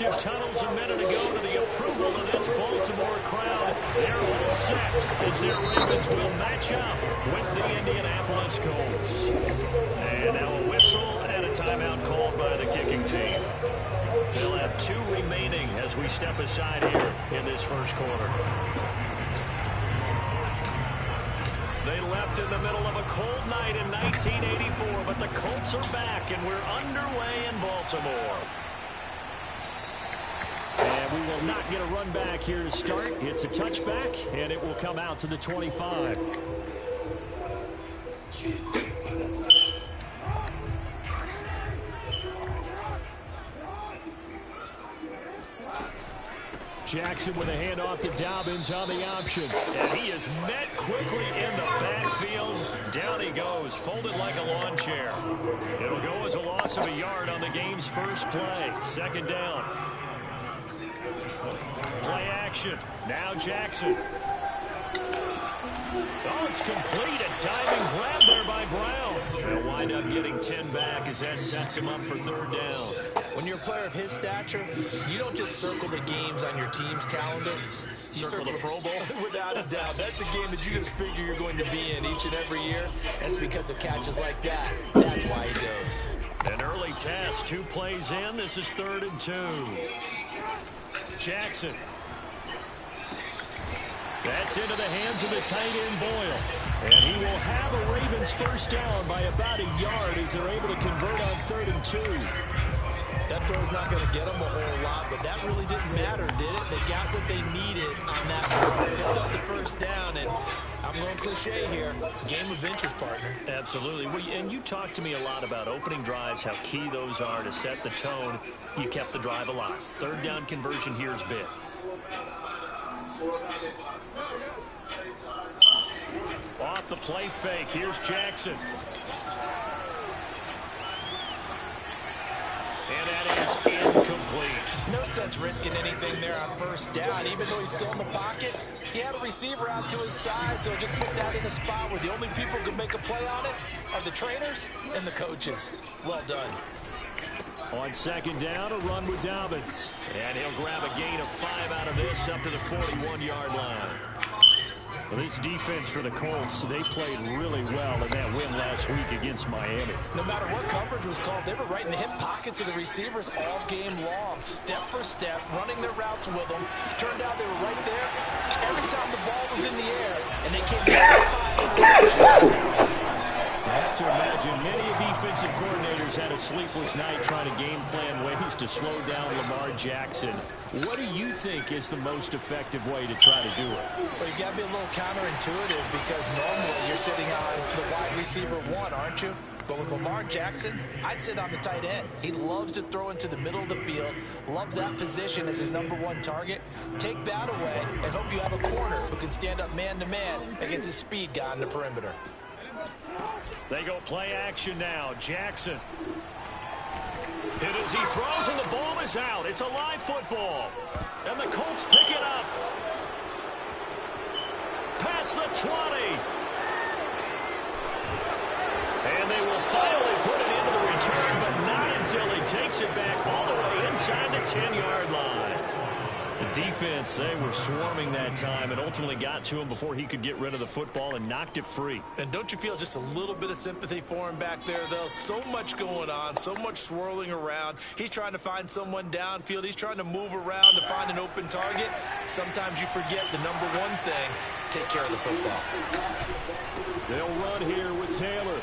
respective tunnels a minute ago to the approval of this Baltimore crowd. They're all set as their Ravens will match up with the Indianapolis Colts. And now a whistle and a timeout called by the kicking team. They'll have 2 remaining as we step aside here in this first quarter. They left in the middle of a cold night in 1984, but the Colts are back, and we're underway in Baltimore. And we will not get a run back here to start. It's a touchback, and it will come out to the 25. Jackson with a handoff to Dobbins on the option. And he is met quickly in the backfield. Down he goes, folded like a lawn chair. It'll go as a loss of a yard on the game's first play. Second down. Play action. Now Jackson. Oh, it's complete. A diving grab there by Brown. They'll wind up getting 10 back as that sets him up for third down. When you're a player of his stature, you don't just circle the games on your team's calendar. You circle the Pro Bowl. Without a doubt. That's a game that you just figure you're going to be in each and every year. That's because of catches like that. That's why he goes. An early test. 2 plays in. This is 3rd and 2. Jackson. That's into the hands of the tight end Boyle. And he will have a Ravens first down by about a yard as they're able to convert on 3rd and 2. That throw's not going to get them a whole lot, but that really didn't matter, did it? They got what they needed on that throw. Picked up the first down, and I'm going cliche here. Game of inches, partner. Absolutely. Well, and you talked to me a lot about opening drives, how key those are to set the tone. You kept the drive alive. 3rd down conversion here is big. Off the play fake. Here's Jackson. And that is incomplete. No sense risking anything there on first down. Even though he's still in the pocket, he had a receiver out to his side, so just put that in a spot where the only people who can make a play on it are the trainers and the coaches. Well done. On 2nd down, a run with Dobbins. And he'll grab a gain of 5 out of this up to the 41-yard line. Well, this defense for the Colts, they played really well in that win last week against Miami. No matter what coverage was called, they were right in the hip pockets of the receivers all game long, step for step, running their routes with them. Turned out they were right there every time the ball was in the air, and they came back with 5 interceptions. I have to imagine many defensive coordinators had a sleepless night trying to game plan ways to slow down Lamar Jackson. What do you think is the most effective way to try to do it? Well, you got to be a little counterintuitive because normally you're sitting on the wide receiver 1, aren't you? But with Lamar Jackson, I'd sit on the tight end. He loves to throw into the middle of the field, loves that position as his #1 target. Take that away and hope you have a corner who can stand up man-to-man against his speed guy on the perimeter. They go play action now. Jackson. Hit as he throws, and the ball is out. It's a live football. And the Colts pick it up. Past the 20. And they will finally put it into the return, but not until he takes it back all the way inside the 10-yard line. The defense, they were swarming that time and ultimately got to him before he could get rid of the football and knocked it free. And don't you feel just a little bit of sympathy for him back there, though? So much going on, so much swirling around. He's trying to find someone downfield. He's trying to move around to find an open target. Sometimes you forget the #1 thing, take care of the football. They'll run here with Taylor.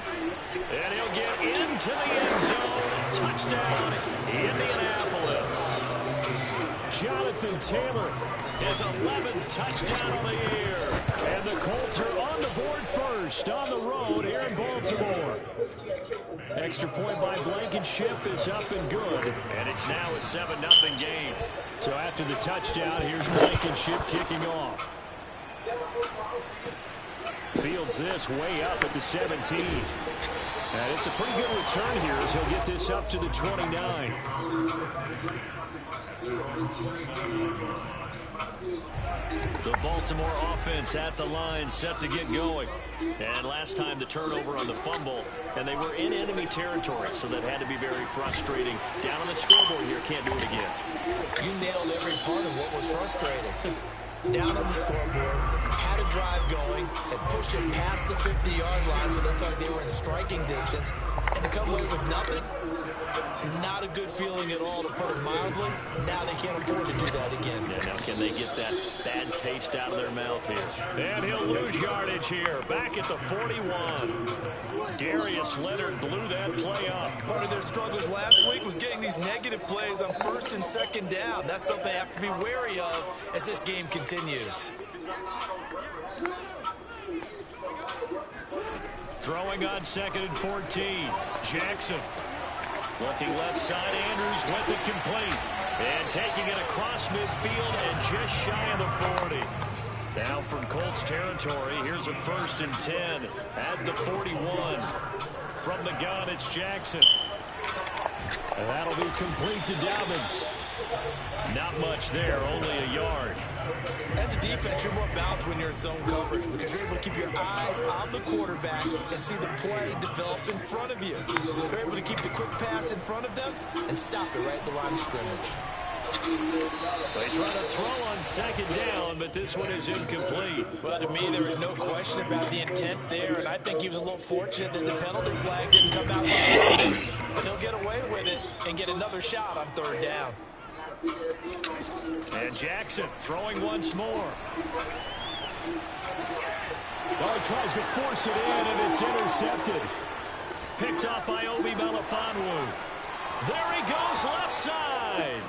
And he'll get into the end zone. Touchdown, Indianapolis. Jonathan Taylor, his 11th touchdown of the year. And the Colts are on the board first on the road here in Baltimore. Extra point by Blankenship is up and good. And it's now a 7-0 game. So after the touchdown, here's Blankenship kicking off. Fields this way up at the 17. And it's a pretty good return here as he'll get this up to the 29. The Baltimore offense at the line, set to get going. And last time the turnover on the fumble, and they were in enemy territory, so that had to be very frustrating. Down on the scoreboard here, can't do it again. You nailed every part of what was frustrating. Down on the scoreboard, had a drive going, had pushed it past the 50-yard line so they thought they were in striking distance, and to come away with nothing, not a good feeling at all, to put it mildly. Now they can't afford to do that again. Yeah, now can they get that bad taste out of their mouth here? And he'll lose yardage here, back at the 41. Darius Leonard blew that play up. Part of their struggles last week was getting these negative plays on first and second down. That's something they have to be wary of as this game continues. Throwing on 2nd and 14. Jackson. Looking left side, Andrews with it complete. And taking it across midfield and just shy of the 40. Now from Colts territory, here's a 1st and 10 at the 41. From the gun, it's Jackson. And that'll be complete to Dobbins. Not much there, only a yard. As a defense, you're more balanced when you're in zone coverage because you're able to keep your eyes on the quarterback and see the play develop in front of you. You're able to keep the quick pass in front of them and stop it right at the line of scrimmage. They try to throw on 2nd down, but this one is incomplete. Well, to me, there was no question about the intent there, and I think he was a little fortunate that the penalty flag didn't come out. But he'll get away with it and get another shot on 3rd down. And Jackson throwing once more. Oh, he tries to force it in, and it's intercepted. Picked up by Obi Melifonwu. There he goes, left side.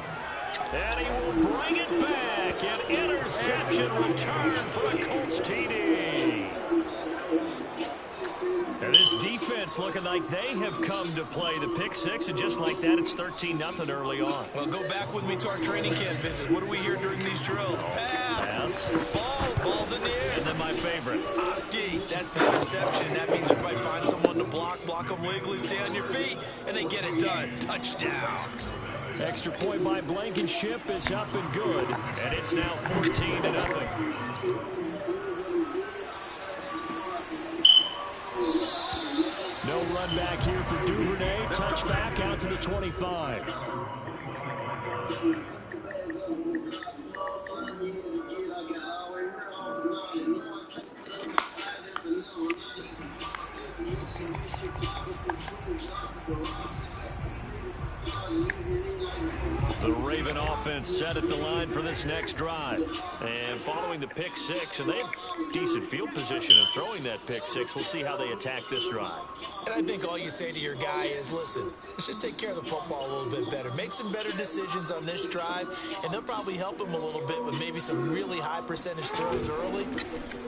And he will bring it back. An interception return for a Colts TD. And this defense looking like they have come to play the pick six, and just like that, it's 13-0 early on. Well, go back with me to our training camp visit. What do we hear during these drills? Pass. Ball's in the air. And then my favorite. Oski, that's the interception. That means everybody find someone to block them legally, stay on your feet, and they get it done. Touchdown. Extra point by Blankenship is up and good, and it's now 14-0. No run back here for Duvernay. Touchback out to the 25. The Raven offense set at the line for this next drive. And following the pick six, and they have decent field position in throwing that pick six. We'll see how they attack this drive. And I think all you say to your guy is, listen, let's just take care of the football a little bit better. Make some better decisions on this drive, and they'll probably help him a little bit with maybe some really high percentage throws early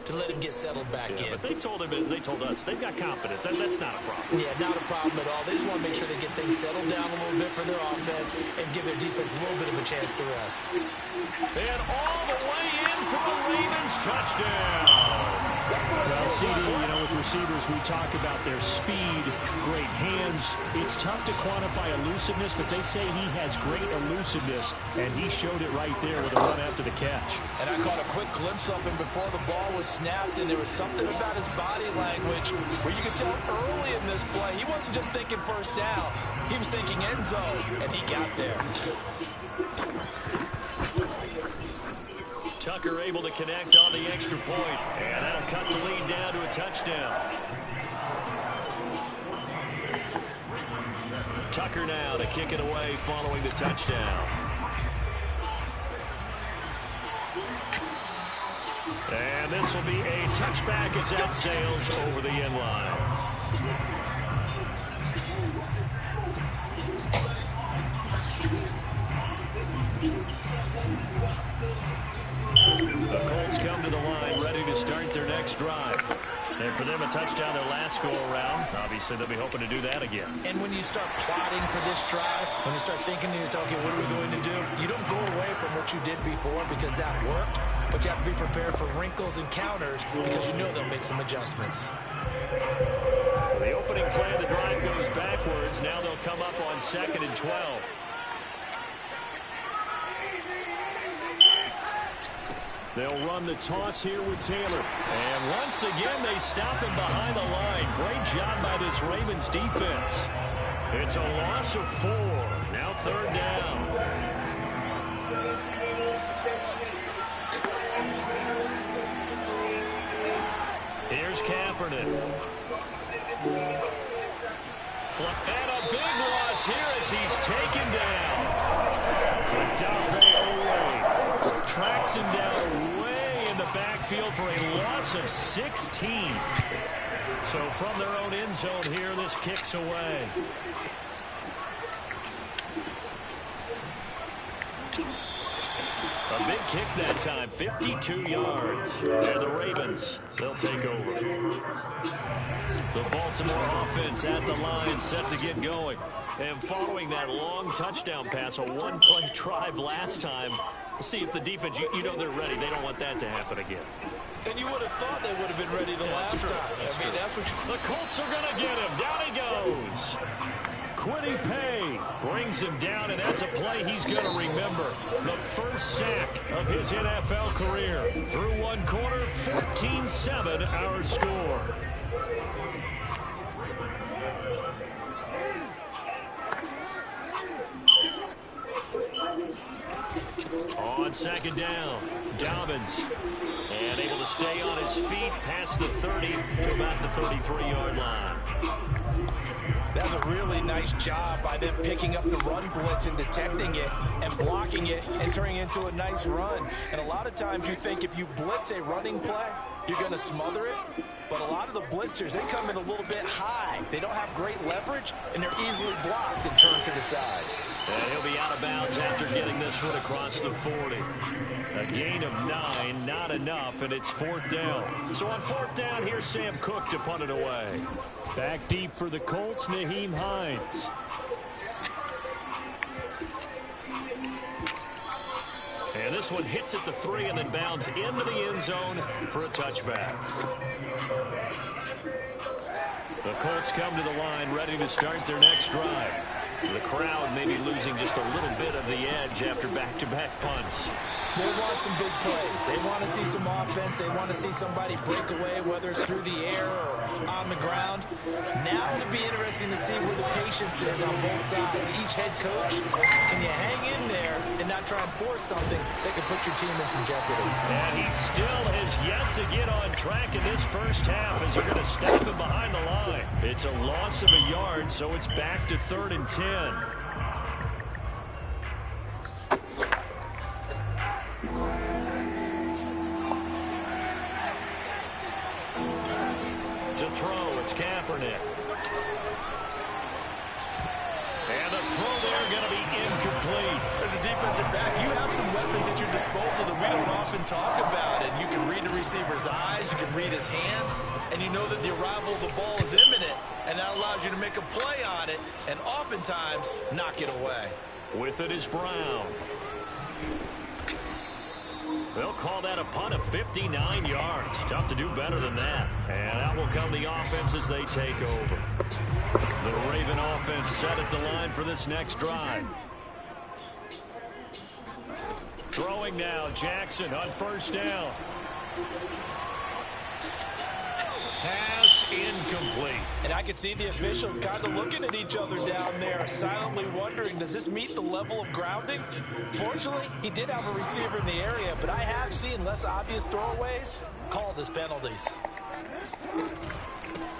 to let him get settled back in. But they told us they've got confidence. That's not a problem. Yeah, not a problem at all. They just want to make sure they get things settled down a little bit for their offense and give their defense a little bit of a chance to rest. And all the way in for a Ravens touchdown. Well, CD, with receivers, we talk about their speed, great hands. It's tough to quantify elusiveness, but they say he has great elusiveness, and he showed it right there with a run after the catch. And I caught a quick glimpse of him before the ball was snapped, and there was something about his body language where you could tell early in this play, he wasn't just thinking first down. He was thinking end zone, and he got there. Tucker able to connect on the extra point, and that'll cut the lead down to a touchdown. Tucker now to kick it away following the touchdown. And this will be a touchback as that sails over the end line. The Colts come to the line, ready to start their next drive. And for them, a touchdown their last go-around. Obviously, they'll be hoping to do that again. And when you start plotting for this drive, when you start thinking to yourself, okay, what are we going to do? You don't go away from what you did before because that worked, but you have to be prepared for wrinkles and counters because you know they'll make some adjustments. So the opening play of the drive goes backwards. Now they'll come up on 2nd and 12. They'll run the toss here with Taylor. And once again, they stop him behind the line. Great job by this Ravens defense. It's a loss of 4. Now 3rd down. in. And a big loss here as he's taken down. Odafe tracks him down way in the backfield for a loss of 16. So from their own end zone here, this kicks away. A big kick that time, 52 yards. And the Ravens, they'll take over. The Baltimore offense at the line, set to get going. And following that long touchdown pass, a one-play drive last time, see if the defense, you know they're ready. They don't want that to happen again. And you would have thought they would have been ready the last time. That's what the Colts are going to get him. Down he goes. Quiddy Pay brings him down, and that's a play he's going to remember. The first sack of his NFL career. Through one quarter, 14-7 our score. On second down, Dobbins. And able to stay on his feet past the 30 to about the 33-yard line. That's a really nice job by them picking up the run blitz and detecting it and blocking it and turning it into a nice run. And a lot of times you think if you blitz a running play, you're going to smother it. But a lot of the blitzers, they come in a little bit high. They don't have great leverage, and they're easily blocked and turned to the side. And he'll be out of bounds after getting this one across the 40. A gain of 9, not enough, and it's fourth down. So on fourth down, here's Sam Cook to punt it away. Back deep for the Colts, Naheem Hines. And this one hits at the 3 and then bounds into the end zone for a touchback. The Colts come to the line ready to start their next drive. The crowd maybe losing just a little bit of the edge after back-to-back punts. They want some big plays. They want to see some offense. They want to see somebody break away, whether it's through the air or on the ground. Now it'll be interesting to see where the patience is on both sides. Each head coach, can you hang in there and not try and force something that could put your team in some jeopardy? And he still has yet to get on track in this first half as they're going to stop him behind the line. It's a loss of a yard, so it's back to 3rd and 10. To throw, it's Kaepernick. And the throw there going to be incomplete. As a defensive back, you have some weapons at your disposal that we don't often talk about. And you can read the receiver's eyes, you can read his hands, and you know that the arrival of the ball is imminent. And that allows you to make a play on it and oftentimes knock it away. With it is Brown. They'll call that a punt of 59 yards. Tough to do better than that. And out will come the offense as they take over. The Raven offense set at the line for this next drive. Throwing now, Jackson on first down. Pass incomplete. And I could see the officials kind of looking at each other down there, silently wondering, does this meet the level of grounding? Fortunately, he did have a receiver in the area, but I have seen less obvious throwaways called as penalties.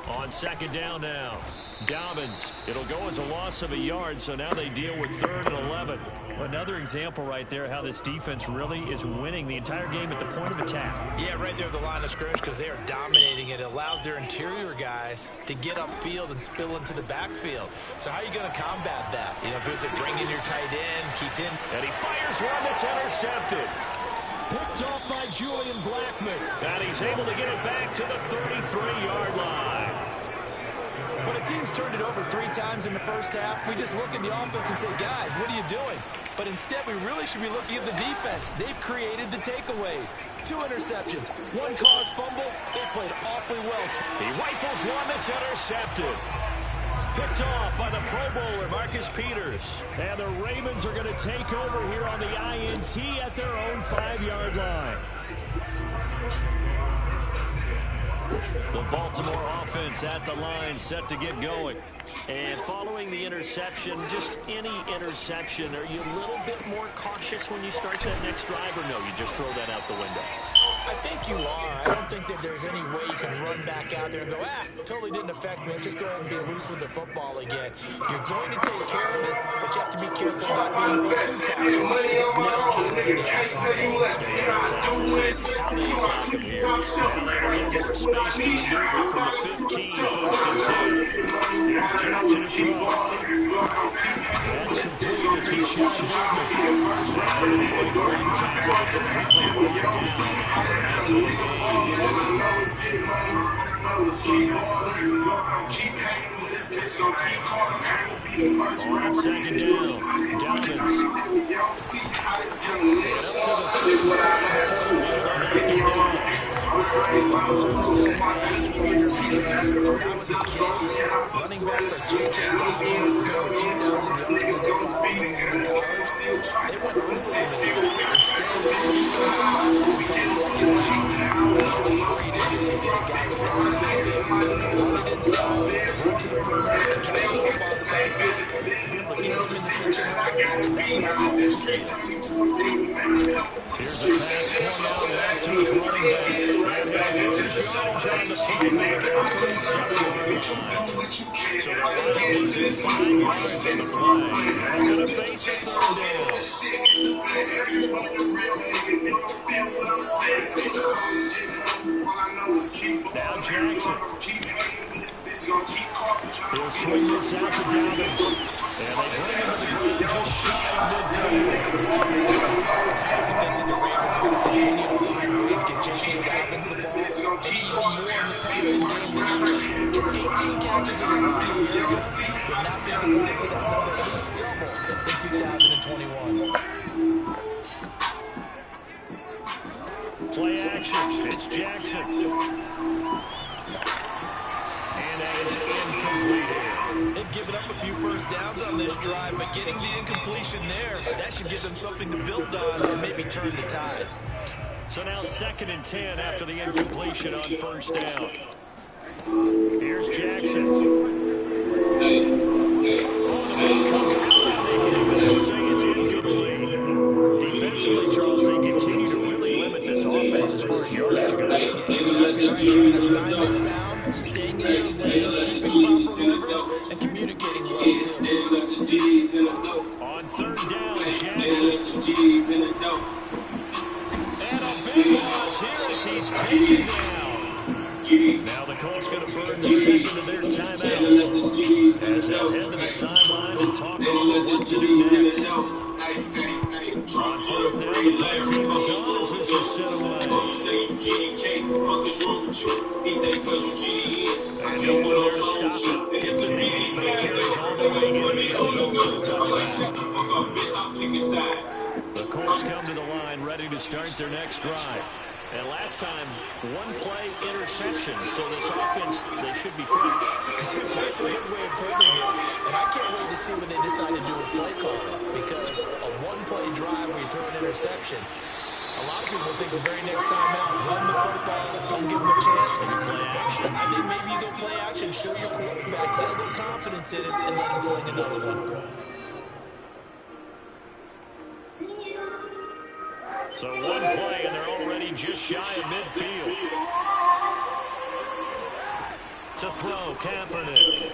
On second down now, Dobbins. It'll go as a loss of a yard, so now they deal with 3rd and 11. Another example right there how this defense really is winning the entire game at the point of attack. Yeah, right there at the line of scrimmage because they are dominating it. It allows their interior guys to get upfield and spill into the backfield. So how are you going to combat that? You know, is it bring in your tight end, keep him. And he fires one that's intercepted. Picked off by Julian Blackman. And he's able to get it back to the 33-yard line. When a team's turned it over 3 times in the first half, we just look at the offense and say, guys, what are you doing? But instead, we really should be looking at the defense. They've created the takeaways. 2 interceptions, 1 caused fumble. They played awfully well. He rifles one that's intercepted. Picked off by the Pro Bowler, Marcus Peters. And the Ravens are going to take over here on the INT at their own 5-yard line. The Baltimore offense at the line, set to get going. And following the interception, just any interception, are you a little bit more cautious when you start that next drive, or no, you just throw that out the window? I think you are. I don't think that there's any way you can run back out there and go, totally didn't affect me. Let's just go ahead and be loose with the football again. You're going to take care of it, but you have to be careful about being too cautious, because now you can't win any offensive ball. Stay on top. This is how they attack him here. Now they have a little more space to maneuver from the 15, first and 10. Here's Jackson to throw. That's complete. It's Rashad Bateman. And a big bang tackle to completely bring it down. That's the on second down, Dobbins. And up to the 35 before they're able to knock him down. Running back for J.K. Dobbins over 2,000 yards in college. They went on Here's a pass swung out back to his running back. And he'll lose yards on the playmaker after the 7-yard line. So they're running losing 5 yards on the play. They're going to face a third down. Now Jackson. He'll swing this out to Dobbins. And they bring him to the ground just shy of midfield. I think that the Ravens are going to continue to find ways to get J.K. Dobbins the ball. Maybe even more in the passing game this year. Just 18 catches in the rookie a year ago. Would not be surprised to see that number at least double in 2021. Play action. It's Jackson. And that is incomplete. They've given up a few first downs on this drive, but getting the incompletion there, that should give them something to build on and maybe turn the tide. So now 2nd and 10 after the incompletion on first down. Here's Jackson. Oh, the ball comes out. They hit him, and they'll say it's incomplete. Defensively, Charles, they continue to really limit this offense as far as yardage goes. Assignment sound, staying in their lanes, keeping proper leverage, and communicating well, too. On third down, Jackson. And a big loss here as he's taken down. Now the Colts going to burn the second of their timeouts as they'll head to the sideline and talk about what to do next. On fourth down, the punt team is on as this is set away. And no one there to stop it. Gets a knee, but it carries all the way into the end zone for a touchdown. The Colts come to the line ready to start their next drive. And last time, one play interception, so this offense, they should be fresh. That's a good way of putting it. And I can't wait to see what they decide to do with play calling, because a one-play drive where you throw an interception, a lot of people think the very next time out, run the football, don't give them a chance. Maybe play action. I think maybe you go play action, show your quarterback, get a little confidence in it, and let him fling another one. So one play, and they're already just shy of midfield. To throw, Kaepernick.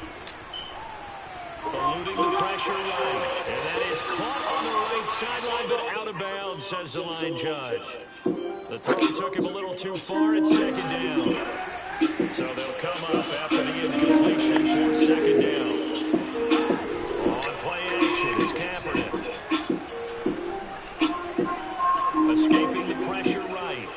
Eluding the pressure right. And that is caught on the right sideline, but out of bounds, says the line judge. The throw took him a little too far at second down. So they'll come up after the incompletion for second down. On play action, it's Kaepernick. Escaping the pressure right.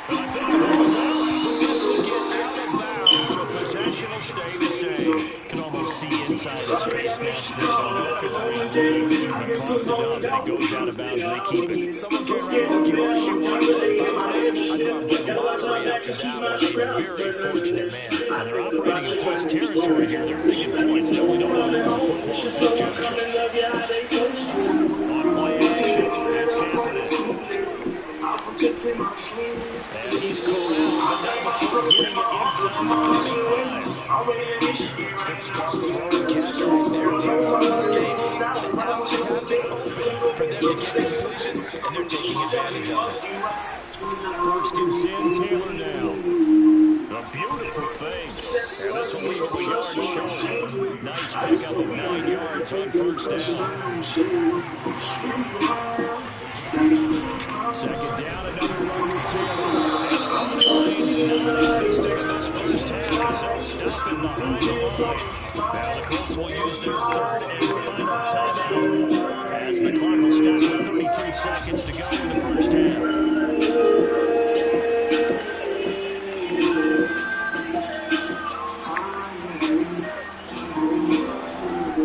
But I think it was out. This will get out of bounds, so possession will stay the same. Can almost see inside his face mask there. The look is relief. He coughs it up, and it goes out of bounds. They keep it. Someone came around and rushed you one day. I'd go big lottery after that one. A very fortunate man. And they're operating in plus territory here. They're thinking points. Definitely don't want to lose the football at this juncture. On play action, it's Kaepernick. And he's called out, but now before getting it inside the 35. Good start, throw and catch right there. 2 from this game. And now he's having open for them to get completions, and they're taking advantage of it. 1st and 10, Taylor now. A beautiful fake. And this will leave him a yard short. Nice pickup of 9 yards on 1st down. 2nd down, another run with Taylor. And the running lane's non-existent in this 1st half as they'll stop it behind the line. Now the Colts will use their 3rd and final timeout as the clock will stop with 33 seconds to go in the 1st half.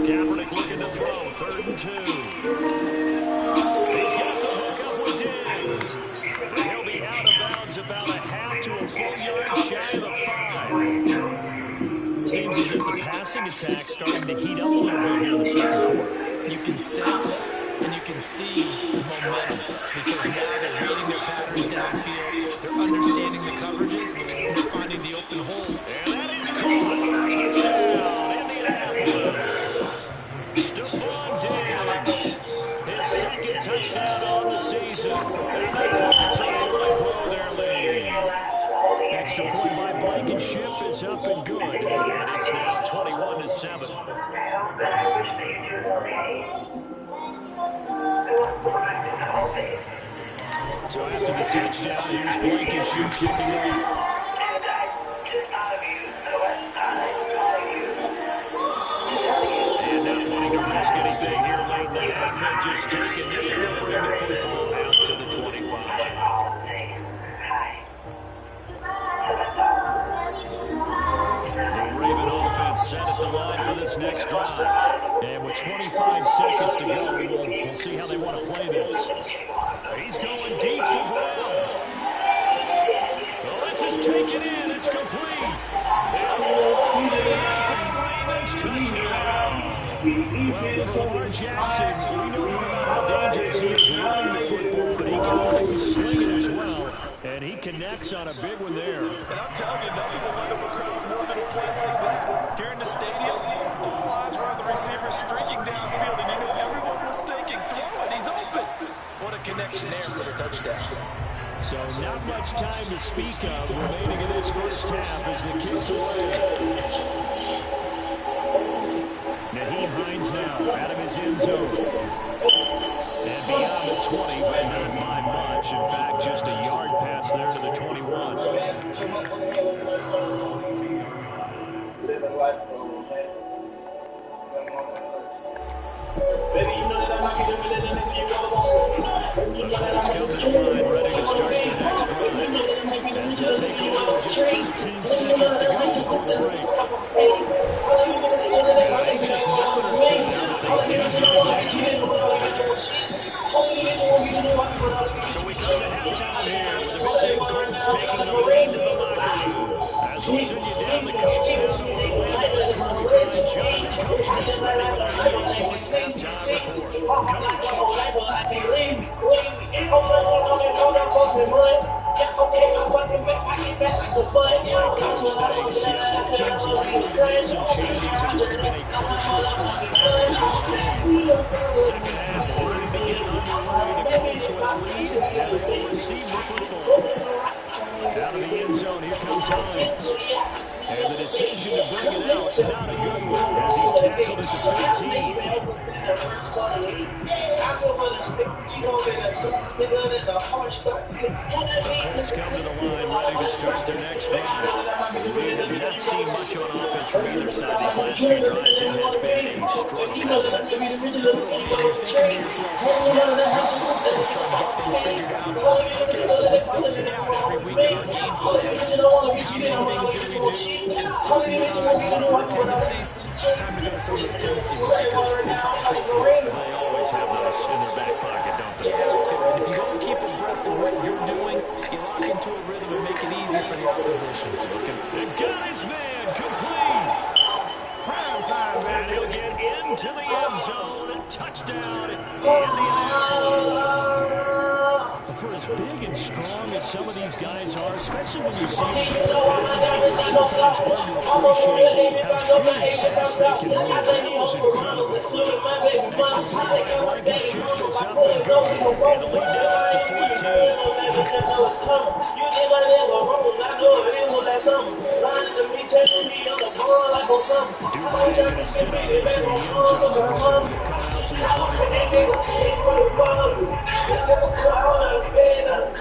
Kaepernick looking to throw, 3rd and 2. He's got the hook up with Diggs. And he'll be out of bounds about a half to a full yard shy of the 5. Seems as if the passing attack's starting to heat up a little bit here in the 2nd quarter. You can sense and you can see the momentum because now they're reading their patterns downfield, they're understanding the coverages, and they're finding the open hole. And that is caught. Touchdown, Indianapolis. Stephon Diggs, his 2nd touchdown on the season. And the Colts are able to grow their lead. Extra point by Blankenship is up and good. And it's now 21-7. So after the touchdown, here's Blankenship kicking off. And not wanting to risk anything here late in the half, they're just taking it and they'll bring the football out to the 25. The Raven offense set at the line for this next drive. And with 25 seconds to go, we'll see how they want to play this. He's going deep for Brown. Well, this is taken in. It's complete. And for Ravens touchdown. Well, for Lamar Jackson, we know about how dangerous he is running the football, but he can always sling it as well. And he connects on a big one there. And I'm telling you, nothing will light up a crowd more than a play like that. Here in the stadium, all eyes were on the receiver streaking downfield, and you know everyone was thinking, throw it, he's open. What a connection there for the touchdown. So not much time to speak of remaining in this 1st half as the kicks away. Naheem Hines now out of his end zone. And beyond the 20, but not by much. In fact, just a yard pass there to the 21. Living life, bro, man. Baby, you know that I'm not gonna be the nigga you ever want. The Colts come to the line, ready to start the next drive. As they take over just 15 seconds to go before the break. An anxious moment or two now that they do get So we come to halftime here with the missing Colts taking the lead to the locker room. As we'll send you down the coast now to Orlando, that's where we find Jonathan Coachman ready with our Sports halftime report. Coach, thanks. Yeah, both teams lately made some changes in what's been a crucial fourth quarter. Second half already beginning underway. The Colts will lead, and they will receive the football. Out of the end zone, here comes Hines. And the decision to bring it out, not a good one, as he's tackled at the 15. Colts come to the line, ready to start their next drive. We have not seen much on offense from either side these last few drives. It has been a struggle, hasn't it? We self-scout every week in our game plan. How many things do we do? And certain times, one of our tendencies, time to go to some of those tendencies and try to create some offense. They always have those in their back pocket, don't they? You have to. And if you don't keep abreast of what you're doing, you lock into a rhythm and make it easy for the opposition. And got his man complete. Prime time, man. And he'll get into the end zone. Touchdown, Indianapolis. For as big and strong as some of these guys are, especially when you see them fourth downs. It's sometimes hard to appreciate how truly fast they can move. That was incredible. Next to throw, Blankenship is up and good. And the lead now up to 14. Duvernay going to sit on this in the end zone, so he'll come out to the 25. The Baltimore offense at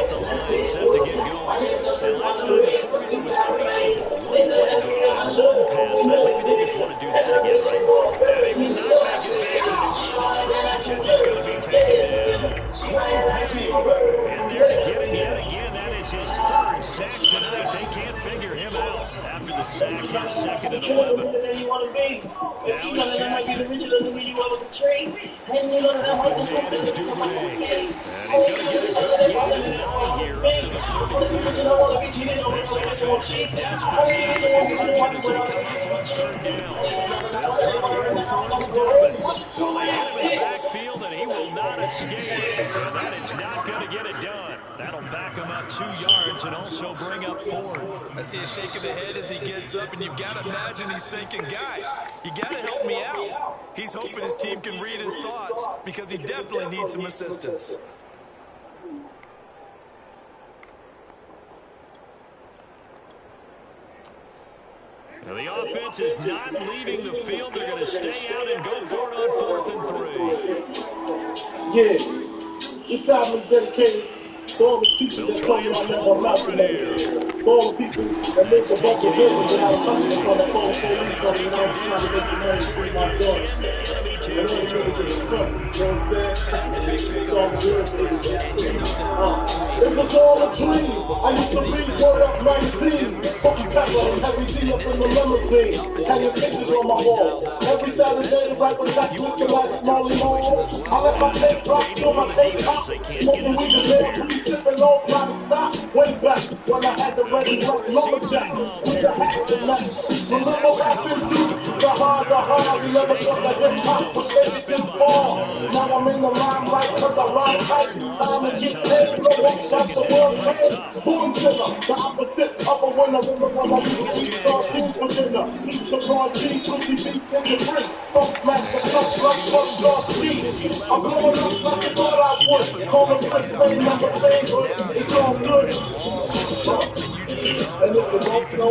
the line, set to get going. And last time the formula was pretty simple. One play drive, one pass. Maybe they just want to do that again, right? And he will not make it back to the line of scrimmage as he's going to be taken in. And there to get him yet again. That is his third sack tonight. They can't figure him out after the sack here, second and 11. Now it's Jackson. Man is Duvernay. And he's going to get a good gain of 9 here up to the 34. This offense in desperate need of conversion as they come up on third down. They'll throw it in for Uncle Dobbins. Well, they hit him in the backfield, and he will not escape. And that is not going to get it done. That'll back him up 2 yards and also bring up 4th. I see a shake of the head as he gets up, and you've got to imagine he's thinking, guys, you got to help me out. He's hoping his team can read his thoughts because he definitely needs some assistance. Now the offense is not leaving the field. They're going to stay out and go for it on 4th and 3. Yeah, this album is dedicated to all the teachers that told me I never amount to nothing. For all the people that make the bunch of buildings that I was hustling from that called police on me when I was trying to make some money to pay my daughter. And then it was in the front, you know what I'm saying? It's all good. It was all a dream. I used to read Word Up magazine. Fucking pepper and heavy D up in the limousine. Hanging pictures on my wall. Every Saturday, right with that Mr. Magic Molly Mall. I let my tape rock till my tape pop. Smoking weed and weed, sipping low private stock. Way back when I had the ready rock lumberjack. With the hat and that. Remember rapping through the hard. You never thought that hip hop would take it this far. Now I'm in the limelight cause I rhyme tight. Time to get paid, no one stops the world trade. Born sinner, the opposite of a winner. Remember when I used to eat all things for dinner. Eat the raw cheese, pussy beef in the free. Funk Mac, the clutch, fuck raw cheese. I'm blowing up like I thought I would. Call them quick, same number, same hood. It's all good. And if the don't know,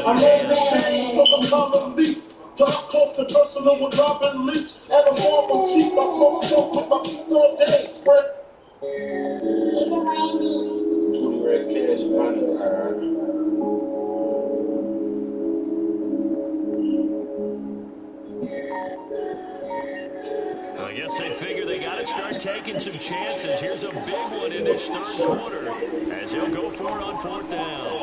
I made the change from the common thief. Top close and personal with Robin Leach. And I'm far from cheap. I smoke smoke with my piece all day. Spread. 20 racks cash money. I guess they figure they got to start taking some chances. Here's a big one in this third quarter as he'll go for it on 4th down.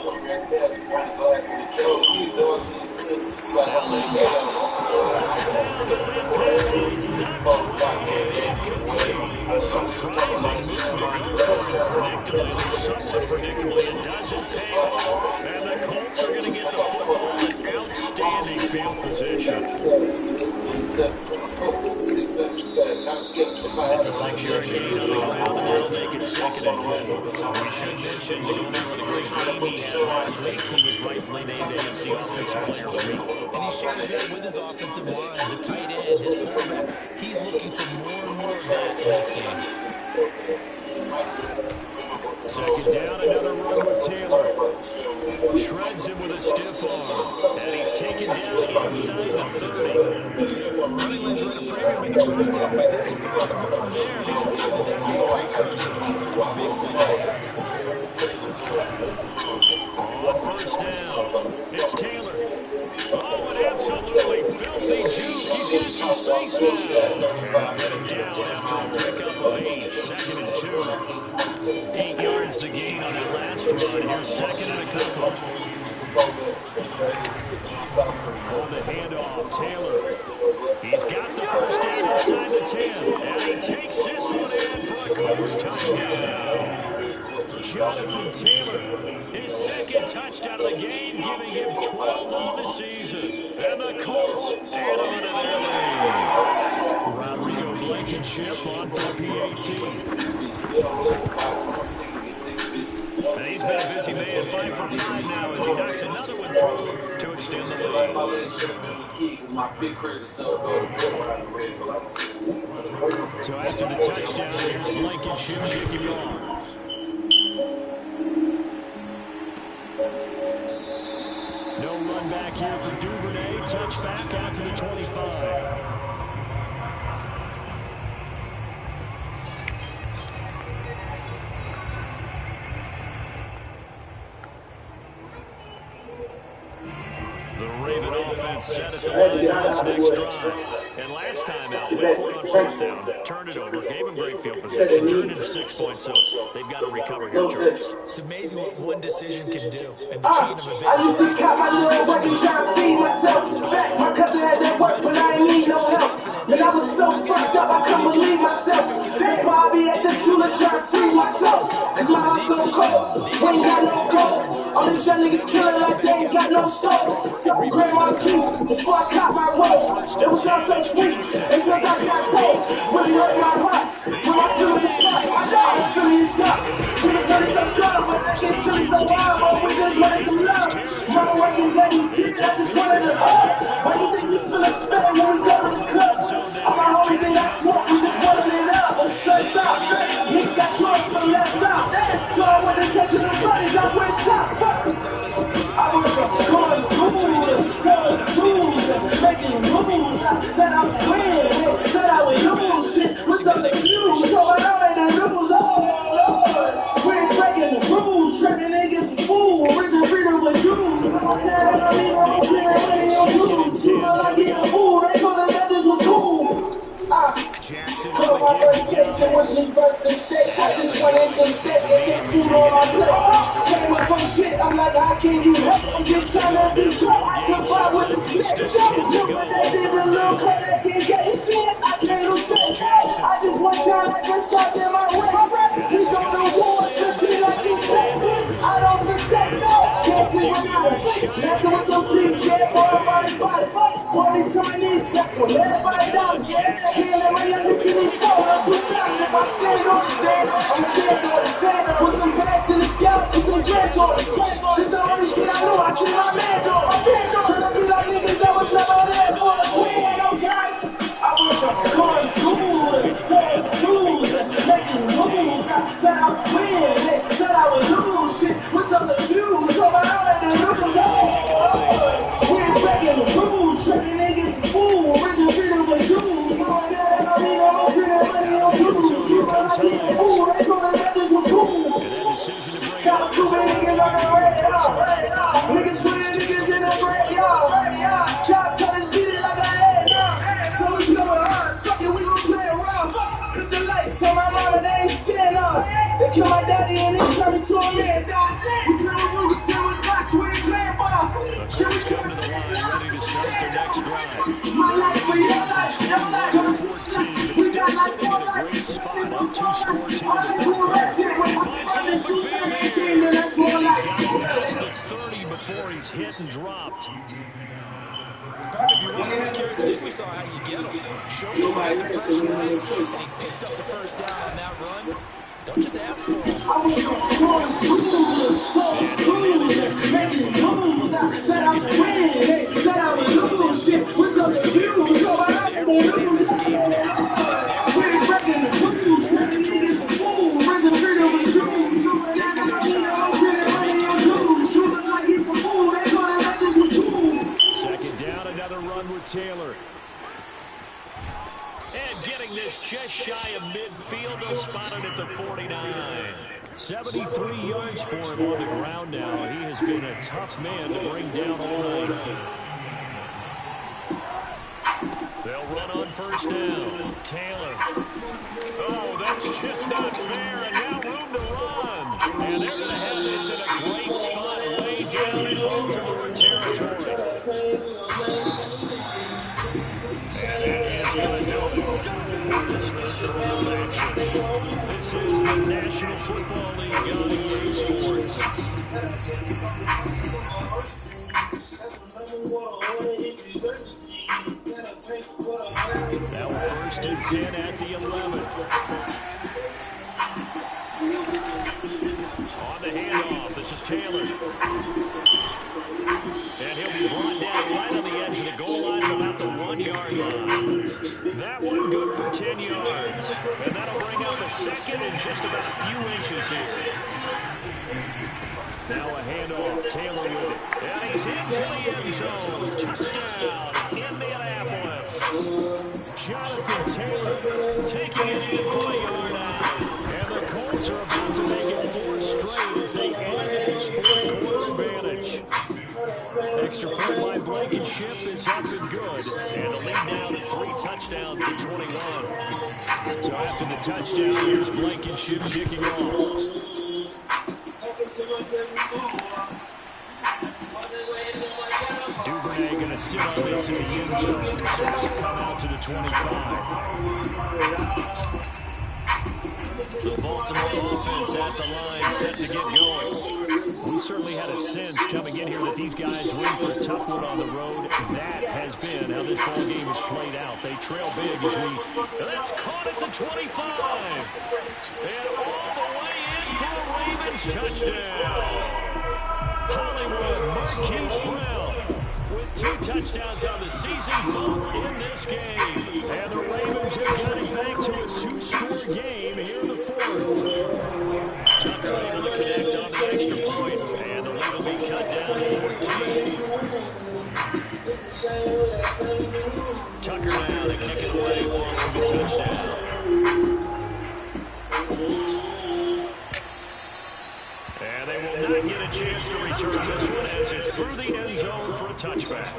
A surprising move to go for it predictably, somewhat predictably. It doesn't pay off, and the Colts are going to get the football in outstanding field position. It's a 6-yard gain on the ground, and they'll make it 2nd and 4. We should mention, to go back to the great game he had last week, he was rightfully named AFC Offensive Player of the Week. And he shares that with his offensive line, the tight end, his quarterback. He's looking for more and more of that in this game. 2nd down, another run with Taylor. Shreds him with a stiff arm. And he's taken down inside the 30. Running lanes ran a premium in the first half, but he's able to throw some more there, and he's hoping that's a precursor to a big second half. On 1st down, it's Taylor. Oh, an absolutely filthy juke. He's got some space now. Get him down after a pickup of 8. 2nd and 2. 8 yards the gain on that last run. Here's 2nd and a couple. On the handoff, Taylor. He's got the first down inside the 10. And he takes this one in for a Colts touchdown. Jonathan Taylor, his second touchdown of the game, giving him 12 on the season. And the Colts add on to their lead. Rodrigo Blankenship on for the And he's been a busy man, 5 for 5 now as he knocks another one through to extend the lead. So after the touchdown, here's Blankenship kicking off. No run back here for Duvernay. Touchback out to the 25. The Raven offense set at the line for this next drive. And last time out, went for it on fourth down, turned it over, gave him great field position, turned into 6 points, so they've got to recover here, Charles. It's amazing what one decision can do in the chain of events. I used to cut my little work and try to feed myself. My cousin had that work, but I ain't need no help. Man, I was so fucked up, I couldn't believe myself. That's why I be at the jeweler trying to free myself. Cause my house so cold, we ain't got no goals. All these young niggas killing like they ain't got no soul. Grandma juice, before I caught my roast. It was all so sweet, until I got told. Really hurt my heart, when my feelings are flat. I know I'm feeling stuck. To the sun is so strong, but I can't feel so wild. But we just wanted some love. Trying to work and take it, I just wanted to hug. Why you think we spill a spell when we go to the club? All my homies think I smoke, we just wanted it up. I'm stressed out, niggas got drugs for the left out. So I went to check to the buddies, I went shot first. I was going to school, going to tools, making moves. I said I would win, said I would lose. Shit, what's up the news? So I know they the news. Oh Lord, we're breaking the rules, trapping niggas fool. Risen freedom with Jews. Now they don't need no more money on Jews. You know like getting fool. They thought that this was cool. Jackson Put my first case and was me first in state. I just went in some steps and some food on my plate. Came up from shit, I'm like, how can you help? I'm just trying to be great. I survive with the snitch. Look what they did, the little boy that didn't get his shit. I can't lose it. I just want shine like the stars in my way. We go to war, 50 like this back. I don't protect no. Can't see without a face. Messing with them DJs, for everybody's body. Only Chinese, when everybody down, yeah. My youngest in his phone, I'm too shocked. If I stand on the stand, I'm scared on the stand. Put some bags in the scalp, put some dreads on it. This the only shit I know, I see my man do it. Tryna be like niggas that was never there for the queen, no guys. I was going to school, going to schools, making moves. I said I would win, said I would lose. Shit, what's up the views? So I know that the news, we're breaking the rules, trapping niggas fool. Risen freedom with Jews. Niggas putting niggas in the graveyard. Job trying to beat it like a head. So we play with her. Fuck it, we gon' play around. Cut the lights, tell my mama they ain't stand up. They kill my daddy and they turn me to a man. We play with Rugas, play with Box, we ain't playing ball. Shit, we trying to stay ready to start their next drive. my life for your life, your life. We got like your life. Great spot, up 2 scores here. All I do is that shit with my fucking 217, and that's more like Past the 30 before he's hit and dropped. If you want to carries, I think we saw how you get him. Show him the pressure, and he picked up the first down on that run. Don't just ask for him. I was going to school, making moves. I said I would win, said I would lose. Shit, what's up the views? So I know the news. We're breaking the rules, trapping niggas for fool. Risen freedom with Jews. Now I don't need no more money on Jews. You look like he's a fool. They thought that this was cool. Second down, another run with Taylor. And getting this just shy of midfield, they'll spot it at the 49. 73 yards for him on the ground now. He has been a tough man to bring down all night. They'll run on first down. Taylor. Oh, that's just not fair. And now room to run. And they're going to have this in a great spot way down in Baltimore territory. And Now 1st and 10 at the 11. On the handoff, this is Taylor. And he'll be brought down right on the edge of the goal line at about the 1-yard line. That one good for 10 yards. And that'll bring up a 2nd and just about a few inches here. Now a handoff, Taylor with it. And he's into the end zone. Touchdown, Indianapolis. Jonathan Taylor taking it in for the yard out. And the Colts are about to make it 4 straight as they add this 4th-quarter advantage. Extra point by Blankenship is up and good. And the lead now to 3 touchdowns to 21. So after the touchdown, here's Blankenship kicking off. Duvernay going to sit on this in the end zone. So it'll come out to the 25. The Baltimore offense at the line, set to get going. We certainly had a sense coming in here that these guys win for a tough one on the road. That has been how this ball game has played out. They trail big as that's caught at the 25. And all the way in for a Ravens touchdown. Hollywood Marquise Brown with 2 touchdowns on the season, both in this game. And the Ravens have got it back to a 2-score game here in the 4th. Tucker able to connect on the extra point, and the lead will be cut down to 14. Tucker now to kick it away for the touchdown. And they will not get a chance to return this one as it's through the end zone for a touchback.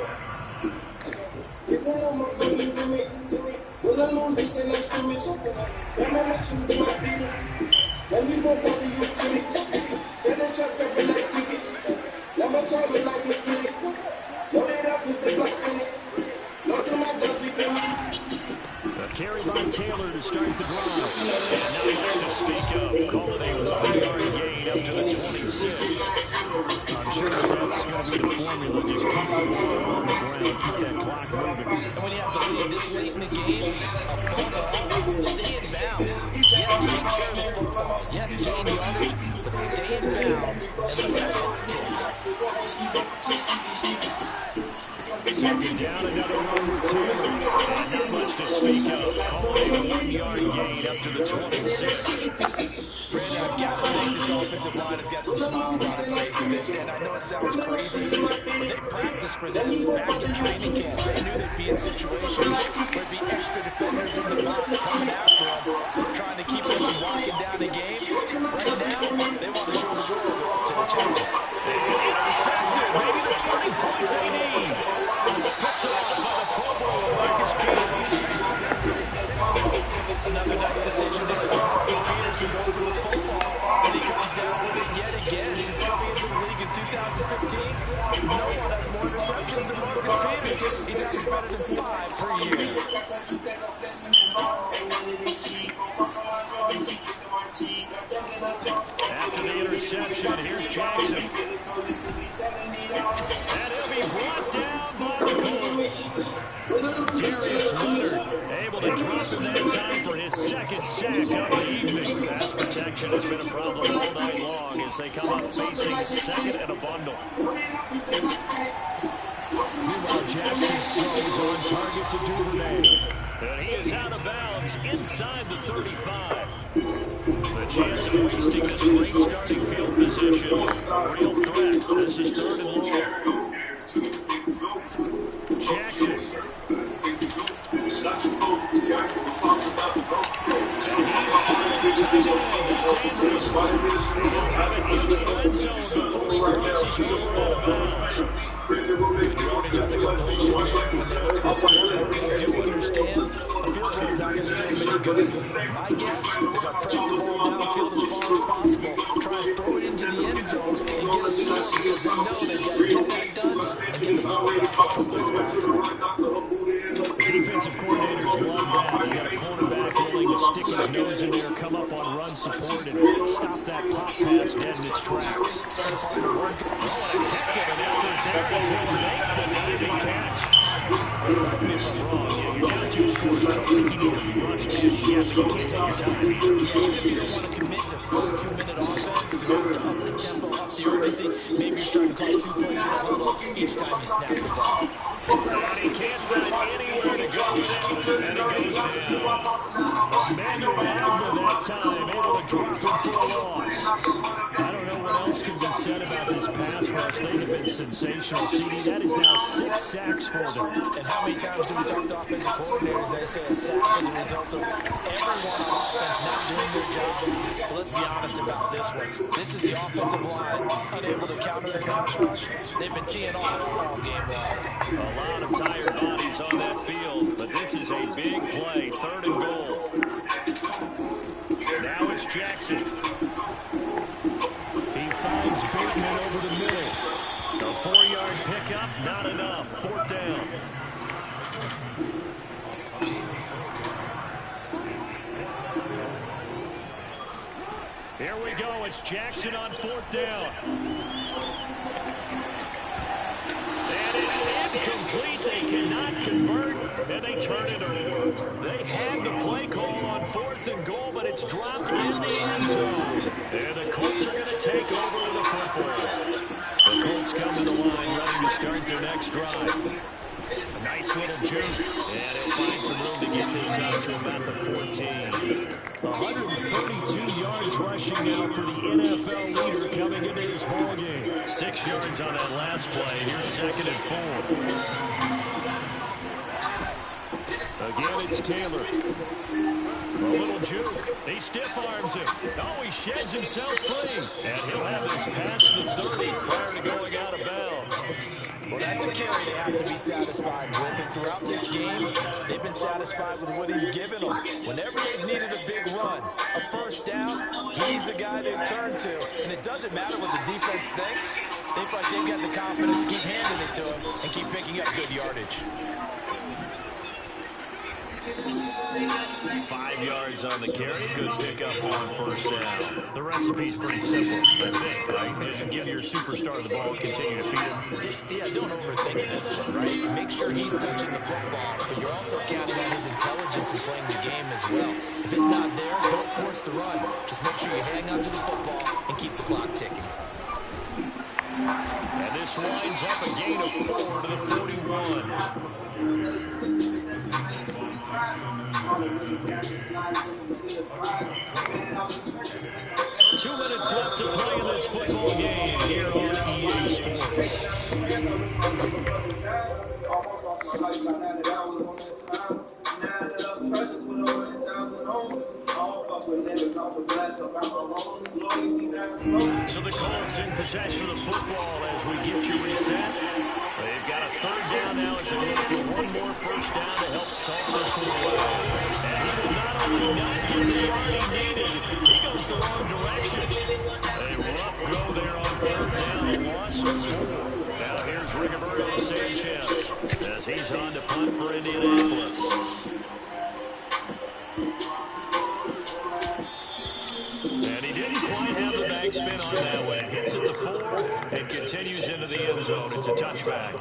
A carry by Taylor to start the drive. And not much to speak of. Call it a 1-yard gain up to the 26. I'm sure that's going to be the formula. Just keep the ball on the ground, keep that clock moving. And when you have the lead this late in the game, stay in bounds. Yes, take care of the football. Yes, gain yardage, but stay in bounds and let that clock tick. Second down, another one with Taylor. And not much to speak of. Call it a 1-yard gain up to the 26. Brandon, I've got to think this offensive line has got some smiles on its faces. And I know it sounds crazy, but they practiced for this back in training camp. They knew they'd be in situations where there'd be extra defenders in the box coming after them, trying to keep them from walking down the game. Right now, they want to show the world to the challenge. Intercepted. Maybe the turning point they need. Picked off by the Pro Bowler, Marcus Peters. Another nice decision there. Marcus Peters is over the football, and he comes down with it yet again. Since coming into the league in 2015, no one has more receptions than Marcus Peters. He's averaged better than 5 per year. After the interception, here's Jackson. And he'll be brought down by the Colts. Darius Leonard able to drop him that time for his 2nd sack of the evening. Pass protection has been a problem all night long as they come up facing 2nd and a bundle. Meanwhile, Jackson's throw is on target to Duvernay. And he is out of bounds inside the 35. The chance of wasting this great starting field position. Real threat. This is 3rd and long. Jackson. Defensive coordinators love that. They got a quarterback willing to stick his nose in there, come up on run support, and stop that pop pass dead in its tracks. Oh, and a heck of an effort there as he'll make the diving catch. Correct me if I'm wrong. You're down 2 scores. I don't think you need to rush just yet, but you can't take your time either. Yeah, even if you don't want to commit to full 2-minute offense, you have to up the tempo, up the urgency. Maybe you're starting to call 2 plays in a huddle each time you snap the ball. And he can't find anywhere to go with it, and he goes down. Emmanuel Ogba that time, able to drop him for a loss. I don't know what else can be said about this pass rush. They have been sensational. CD, that is now 6 sacks for them. And how many times do we talk to offensive coordinators? They say a sack is a result of everyone on offense not doing their job. But let's be honest about this one. This is the offensive line unable to counter the pass rush. They've been teeing off all game long. A lot of tired bodies on that field, but this is a big play, 3rd and goal. Now it's Jackson. He finds Bateman over the middle. A 4-yard pickup, not enough. 4th down. Here we go. It's Jackson on 4th down. And it's incomplete. They cannot convert, and they turn it over. They had the play call on 4th and goal, but it's dropped in the end zone. And the Colts are going to take over with the football. The Colts come to the line, ready to start their next drive. Nice little juke, and he'll find some room to get this out to about the 14. 142 yards rushing now for the NFL leader coming into this ball game. 6 yards on that last play. Here's 2nd and 4. Again, it's Taylor. A little juke. He stiff arms him. Oh, he sheds himself free. And he'll have this past the 30 prior to going out of bounds. Well, that's a carry they have to be satisfied with. And throughout this game, they've been satisfied with what he's given them. Whenever they've needed a big run, a first down, he's the guy they've turned to. And it doesn't matter what the defense thinks. They feel like they've got the confidence to keep handing it to him and keep picking up good yardage. 5 yards on the carry. Good pickup on 1st down. The recipe's pretty simple, I think, right? Just give your superstar the ball, continue to feed him. Yeah, don't overthink this one, right? Make sure he's touching the football, but you're also counting on his intelligence in playing the game as well. If it's not there, don't force the run. Just make sure you hang on to the football and keep the clock ticking. And this winds up a gain of 4 to the 41. 2 minutes left to play in this football game here on EA Sports. So the Colts in possession of the football as we get you reset. They've got a 3rd down now as they look for one more first down to help solve this one away. And he will not only not get the yard he needed, he goes the wrong direction. A rough go there on 3rd down, a loss of 4. Now here's Rigoberto Sanchez as he's on to punt for Indianapolis. And he didn't quite have the backspin on that one. Hits at the 4 and continues into the end zone. It's a touchback.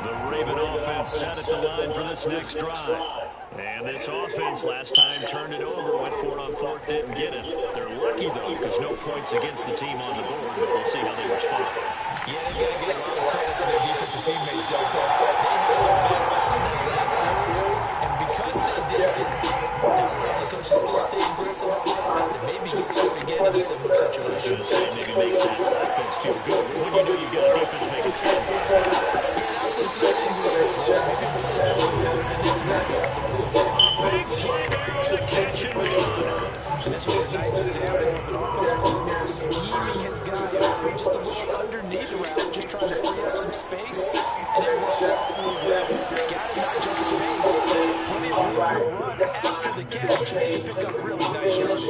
The Raven offense set at the line for this next drive. And this offense last time turned it over, went for it on 4th, didn't get it. They're lucky, though, because no points against the team on the board, but we'll see how they respond. Yeah, they got to give a lot of credit to their defensive teammates, don't they? They held their backs in that last series, and because they did so, the coaches still stay aggressive on offense and maybe get there again in a similar situation. Maybe makes that offense feel good when you know you've got a defense making stands. This things a little bit. Maybe play a little better the next time. Big play there on the catch and run. And this was a nice example of an offensive coordinator scheming his guy out for just a little underneath route, just trying to free up some space, and it worked out really well. Got him not just space, plenty of room to run after the catch and pick up really nice yardage.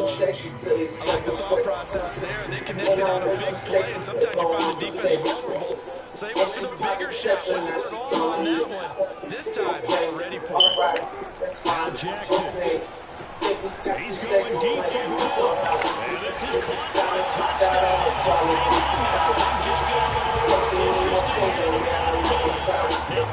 I like the thought process there. They connected on a big play, and sometimes you find the defense vulnerable. So they went for the bigger shot, went for it all on that one. This time, they were ready for it. Now Jackson. He's going deep for goal. And this is caught for a touchdown. So maybe now they're just going to be interesting. They'll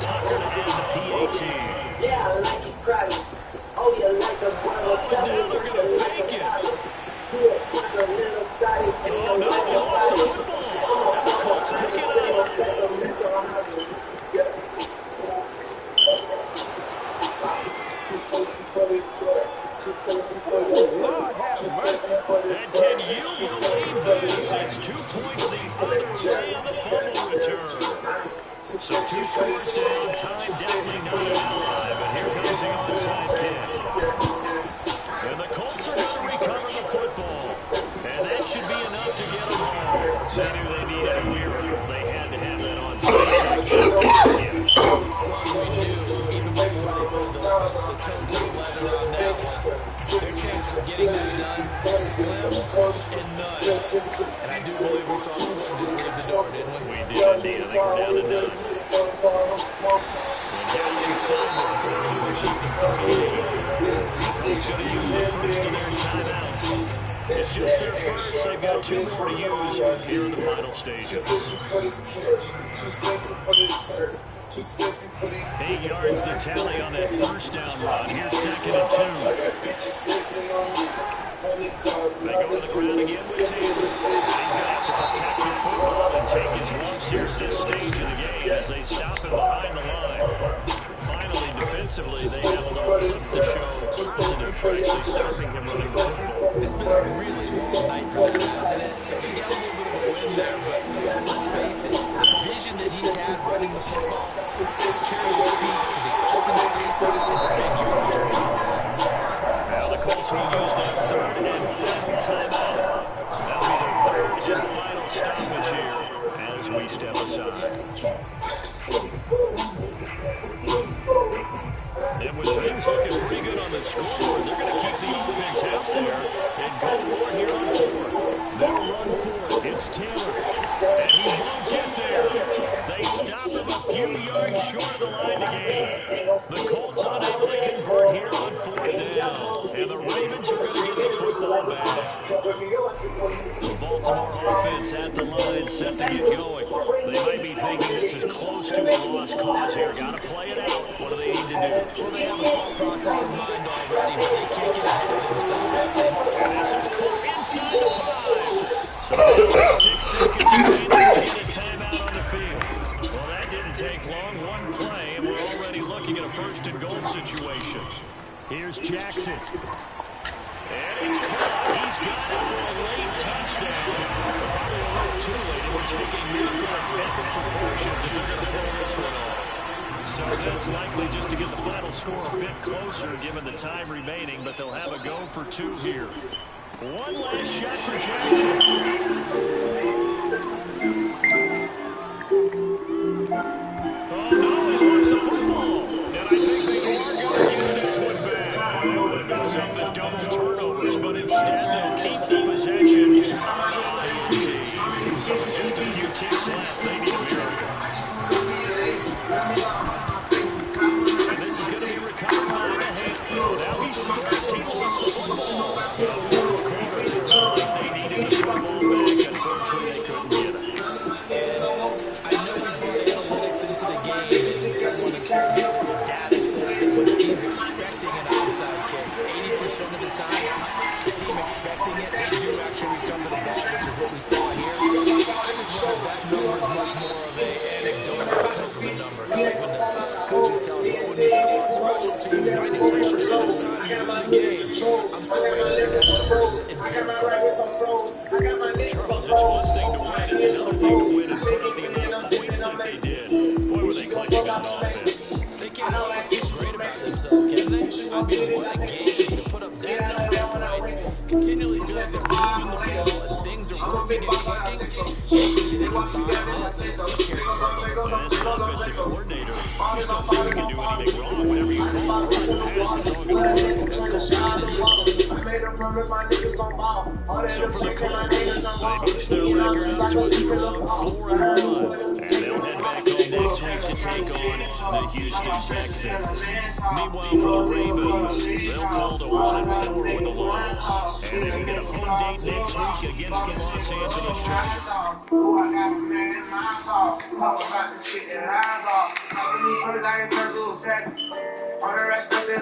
points the other way on the fumble return. So 2 scores down, time definitely not an ally, but here comes the onside kick. And the Colts are going to recover the football. And that should be enough to get them home. They knew they needed a miracle. They had to have that onside kick. We knew, even before they put the toe to the leather on that one, their chances of getting that done, slim and none. And I do believe we saw Slim just leave the door, didn't we? We did indeed. I think we're down to none. And down inside the 40, which is the 38. He's going to use the first of their timeouts. It's just their first. They've got 2 more to use here in the final stages. 8 yards the tally on that first down run. Here's 2nd and 2. They go to the ground again with Taylor. He's going to have to protect the football and take his lumps here at this stage of the game as they stop him behind the line. Finally, defensively, they have a little clip to show positive for actually stopping him running the football. It's been a really long night for the guys, hasn't it? So we got a little bit of a win there, but let's face it, the vision that he's had running the football has carried his feet to the open spaces and the big yardage. Now the Colts will use their 3rd and final timeout. That'll be their 3rd and final stoppage here as we step aside. And with things looking pretty good on the scoreboard, they're going to keep the offense out there and go for it here on 4th. They'll run for it. It's Taylor. And he won't get there. They stop him a few yards short of the line to gain. The Colts unable to convert here on 4th down. And the Ravens are going to get the football back. The Baltimore offense at the line set to get going. They might be thinking this is close to a lost cause here. Got to play it out. What do they need to do? Well, they have a thought process in mind already, but they can't get ahead of themselves. And this is caught inside the 5. So 6 seconds remaining to get a timeout on the field. Well, that didn't take long. One play, and we're already looking at a 1st and goal situation. Here's Jackson. And it's caught. He's got it for a late touchdown. Probably a little too late, and we're taking miracle and epic proportions if they're going to pull this one off. So this likely just to get the final score a bit closer given the time remaining, but they'll have a go for 2 here. One last shot for Jackson. Oh, no, he lost the football. And I think they are going to get this one back. That would have been some double turnovers, but instead they'll keep the possession on the INT. So just a few ticks left. They need a miracle. And this is going to be recovered by the hand. Now he's stripped. He lost the football. They needed the football back. Unfortunately, they couldn't get it. And I know we brought analytics into the game, and someone has said data says that when the team's expecting an onside kick, 80% of the time, the team expecting it, they do actually recover the ball, which is what we saw here. I just wonder if that number is much more of an anecdotal type of a number. Like when the coaches tell us, well, when you score on special teams, 93% of the time you win the game. I'm still waiting to see that number is empirical. Charles, it's one thing to win. It's another thing to win and put up the amount of points that they did. Boy, were they clicking on offense. They can't help but feel great about themselves, can they? I mean, what a game to put up that number of points. Continually feel like they're moving the ball and things are moving and clicking. Maybe they can buy this and carry the ball. And as an offensive coordinator, you don't think you can do anything wrong. Whenever you call a run, pass, it's all going to work. That's called so for the Colts, they boost their record up to a strong 4-1. And they'll head back home next week to take on the Houston Texans. Meanwhile, for the Ravens, they'll fall to 1-4 with a loss. And they will get a home date next week against the Los Angeles Chargers. On the rest of the